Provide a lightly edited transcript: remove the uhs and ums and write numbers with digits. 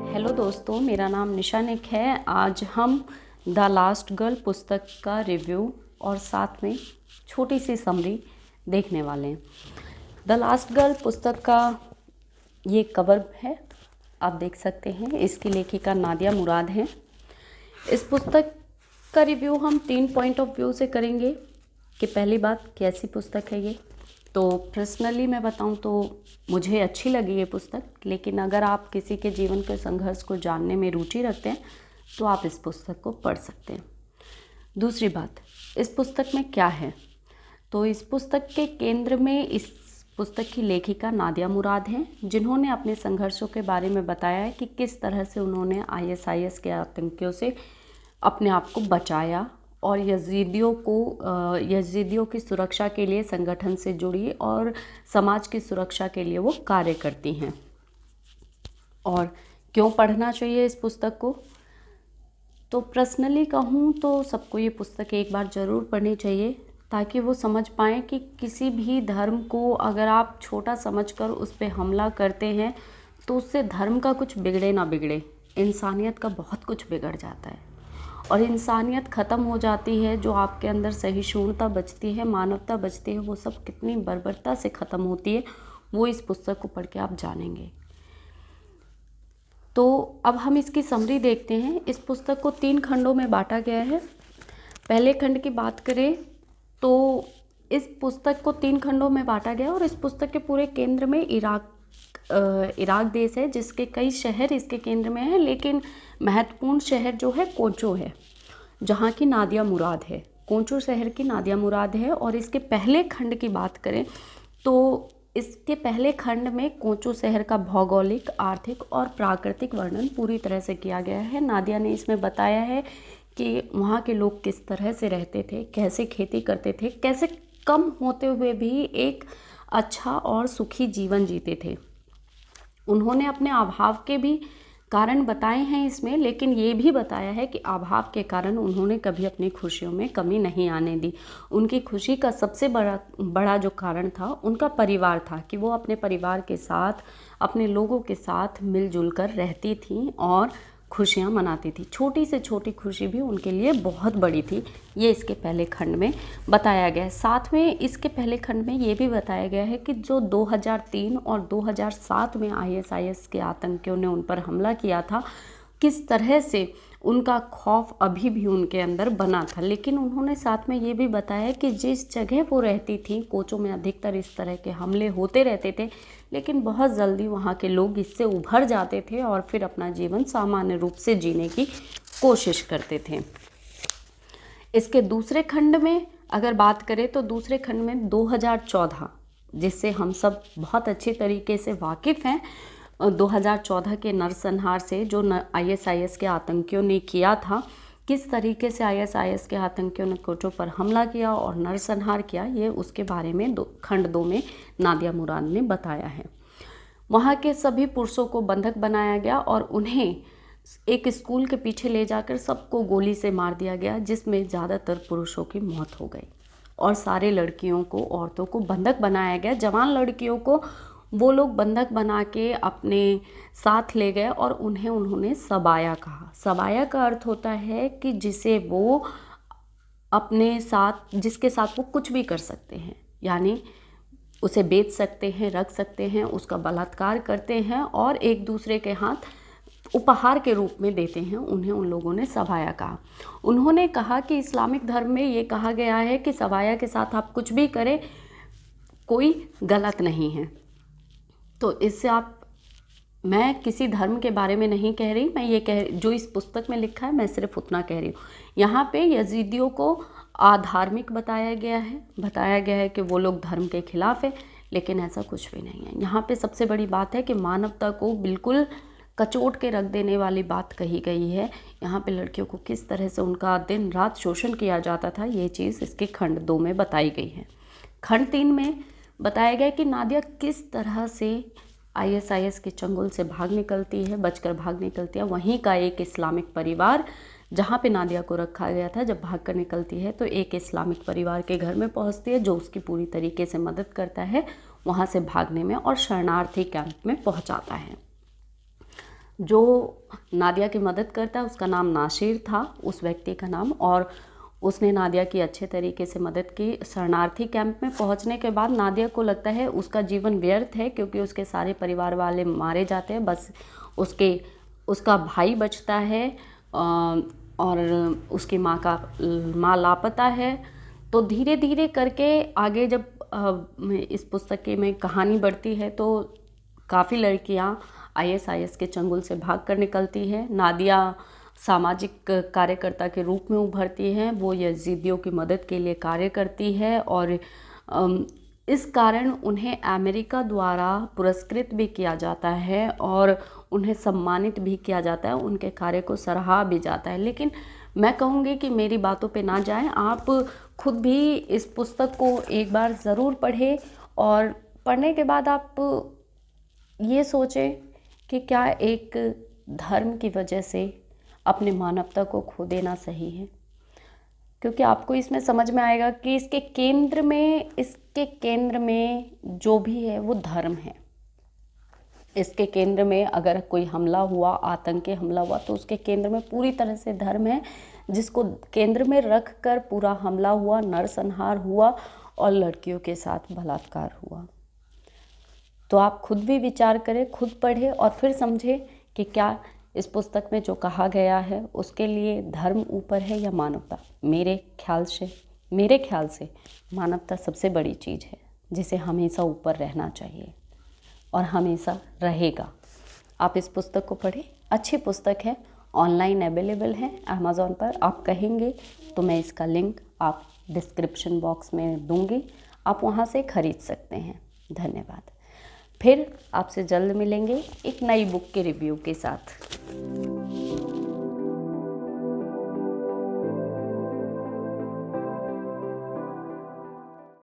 Hello दोस्तों, मेरा नाम निशा निक है। आज हम द लास्ट गर्ल पुस्तक का रिव्यू और साथ में छोटी सी समरी देखने वाले हैं। द लास्ट गर्ल पुस्तक का ये कवर है, आप देख सकते हैं। इसकी लेखिका नादिया मुराद हैं। इस पुस्तक का रिव्यू हम 3 पॉइंट ऑफ व्यू से करेंगे कि पहली बात, कैसी पुस्तक है ये। तो पर्सनली मैं बताऊं तो मुझे अच्छी लगी ये पुस्तक, लेकिन अगर आप किसी के जीवन के संघर्ष को जानने में रुचि रखते हैं तो आप इस पुस्तक को पढ़ सकते हैं। दूसरी बात, इस पुस्तक में क्या है, तो इस पुस्तक के केंद्र में इस पुस्तक की लेखिका नादिया मुराद हैं, जिन्होंने अपने संघर्षों के बारे में बताया है कि किस तरह से उन्होंने आईएसआईएस के आतंकियों से अपने आप को बचाया और यजीदियों की सुरक्षा के लिए संगठन से जुड़ी और समाज की सुरक्षा के लिए वो कार्य करती हैं। और क्यों पढ़ना चाहिए इस पुस्तक को, तो पर्सनली कहूँ तो सबको ये पुस्तक एक बार ज़रूर पढ़नी चाहिए, ताकि वो समझ पाएँ कि किसी भी धर्म को अगर आप छोटा समझकर उस पर हमला करते हैं तो उससे धर्म का कुछ बिगड़े ना बिगड़े, इंसानियत का बहुत कुछ बिगड़ जाता है और इंसानियत ख़त्म हो जाती है। जो आपके अंदर सहिष्णुता बचती है, मानवता बचती है, वो सब कितनी बर्बरता से ख़त्म होती है, वो इस पुस्तक को पढ़ के आप जानेंगे। तो अब हम इसकी समरी देखते हैं। इस पुस्तक को 3 खंडों में बांटा गया है। पहले खंड की बात करें तो इस पुस्तक को 3 खंडों में बांटा गया और इस पुस्तक के पूरे केंद्र में इराक देश है, जिसके कई शहर इसके केंद्र में हैं, लेकिन महत्वपूर्ण शहर जो है कोचो है, जहाँ की नादिया मुराद है। कोचो शहर की नादिया मुराद है। और इसके पहले खंड की बात करें तो इसके पहले खंड में कोचो शहर का भौगोलिक, आर्थिक और प्राकृतिक वर्णन पूरी तरह से किया गया है। नादिया ने इसमें बताया है कि वहाँ के लोग किस तरह से रहते थे, कैसे खेती करते थे, कैसे कम होते हुए भी एक अच्छा और सुखी जीवन जीते थे। उन्होंने अपने अभाव के भी कारण बताए हैं इसमें, लेकिन ये भी बताया है कि अभाव के कारण उन्होंने कभी अपनी खुशियों में कमी नहीं आने दी। उनकी खुशी का सबसे बड़ा जो कारण था उनका परिवार था, कि वो अपने परिवार के साथ, अपने लोगों के साथ मिलजुल कर रहती थी और खुशियाँ मनाती थी। छोटी से छोटी खुशी भी उनके लिए बहुत बड़ी थी। ये इसके पहले खंड में बताया गया है। साथ में इसके पहले खंड में ये भी बताया गया है कि जो 2003 और 2007 में आईएसआईएस के आतंकियों ने उन पर हमला किया था, किस तरह से उनका खौफ अभी भी उनके अंदर बना था। लेकिन उन्होंने साथ में ये भी बताया कि जिस जगह वो रहती थी, कोचो में अधिकतर इस तरह के हमले होते रहते थे, लेकिन बहुत जल्दी वहाँ के लोग इससे उभर जाते थे और फिर अपना जीवन सामान्य रूप से जीने की कोशिश करते थे। इसके दूसरे खंड में अगर बात करें तो दूसरे खंड में 2014, जिससे हम सब बहुत अच्छे तरीके से वाकिफ़ हैं, 2014 के नरसंहार से जो आईएसआईएस के आतंकियों ने किया था, किस तरीके से आईएसआईएस के आतंकियों ने कोचो पर हमला किया और नरसंहार किया, ये उसके बारे में खंड 2 में नादिया मुराद ने बताया है। वहाँ के सभी पुरुषों को बंधक बनाया गया और उन्हें एक स्कूल के पीछे ले जाकर सबको गोली से मार दिया गया, जिसमें ज़्यादातर पुरुषों की मौत हो गई और सारे लड़कियों को, औरतों को बंधक बनाया गया। जवान लड़कियों को वो लोग बंधक बना के अपने साथ ले गए और उन्होंने सबाया कहा। सबाया का अर्थ होता है कि जिसे वो अपने साथ, जिसके साथ वो कुछ भी कर सकते हैं, यानी उसे बेच सकते हैं, रख सकते हैं, उसका बलात्कार करते हैं और एक दूसरे के हाथ उपहार के रूप में देते हैं, उन्हें उन लोगों ने सबाया कहा। उन्होंने कहा कि इस्लामिक धर्म में ये कहा गया है कि सबाया के साथ आप कुछ भी करें, कोई गलत नहीं है। तो इससे मैं किसी धर्म के बारे में नहीं कह रही, मैं ये जो इस पुस्तक में लिखा है मैं सिर्फ उतना कह रही हूँ। यहाँ पे यजीदियों को अधार्मिक बताया गया है कि वो लोग धर्म के खिलाफ है, लेकिन ऐसा कुछ भी नहीं है। यहाँ पे सबसे बड़ी बात है कि मानवता को बिल्कुल कचोट के रख देने वाली बात कही गई है। यहाँ पे लड़कियों को किस तरह से उनका दिन रात शोषण किया जाता था, ये चीज़ इसके खंड 2 में बताई गई है। खंड 3 में बताया गया कि नादिया किस तरह से आईएसआईएस के चंगुल से भाग निकलती है, बचकर भाग निकलती है। वहीं का एक इस्लामिक परिवार जहाँ पे नादिया को रखा गया था, जब भाग कर निकलती है तो एक इस्लामिक परिवार के घर में पहुँचती है, जो उसकी पूरी तरीके से मदद करता है वहाँ से भागने में और शरणार्थी कैंप में पहुँचाता है। जो नादिया की मदद करता है उसका नाम नासिर था, उस व्यक्ति का नाम, और उसने नादिया की अच्छे तरीके से मदद की। शरणार्थी कैंप में पहुंचने के बाद नादिया को लगता है उसका जीवन व्यर्थ है, क्योंकि उसके सारे परिवार वाले मारे जाते हैं, बस उसका भाई बचता है और उसकी माँ लापता है। तो धीरे धीरे करके आगे जब इस पुस्तक की में कहानी बढ़ती है तो काफ़ी लड़कियां ISIS के चंगुल से भाग कर निकलती हैं। नादिया सामाजिक कार्यकर्ता के रूप में उभरती हैं, वो यजीदियों की मदद के लिए कार्य करती है और इस कारण उन्हें अमेरिका द्वारा पुरस्कृत भी किया जाता है और उन्हें सम्मानित भी किया जाता है, उनके कार्य को सराहा भी जाता है। लेकिन मैं कहूँगी कि मेरी बातों पे ना जाएं, आप खुद भी इस पुस्तक को एक बार ज़रूर पढ़ें और पढ़ने के बाद आप ये सोचें कि क्या एक धर्म की वजह से अपने मानवता को खो देना सही है। क्योंकि आपको इसमें समझ में आएगा कि इसके केंद्र में जो भी है वो धर्म है। इसके केंद्र में अगर कोई हमला हुआ, आतंकी हमला हुआ, तो उसके केंद्र में पूरी तरह से धर्म है, जिसको केंद्र में रख कर पूरा हमला हुआ, नरसंहार हुआ और लड़कियों के साथ बलात्कार हुआ। तो आप खुद भी विचार करें, खुद पढ़ें और फिर समझें कि क्या इस पुस्तक में जो कहा गया है उसके लिए धर्म ऊपर है या मानवता। मेरे ख्याल से मानवता सबसे बड़ी चीज़ है, जिसे हमेशा ऊपर रहना चाहिए और हमेशा रहेगा। आप इस पुस्तक को पढ़ें, अच्छी पुस्तक है, ऑनलाइन अवेलेबल है अमेज़ॉन पर। आप कहेंगे तो मैं इसका लिंक आप डिस्क्रिप्शन बॉक्स में दूंगी, आप वहाँ से खरीद सकते हैं। धन्यवाद। फिर आपसे जल्द मिलेंगे एक नई बुक के रिव्यू के साथ।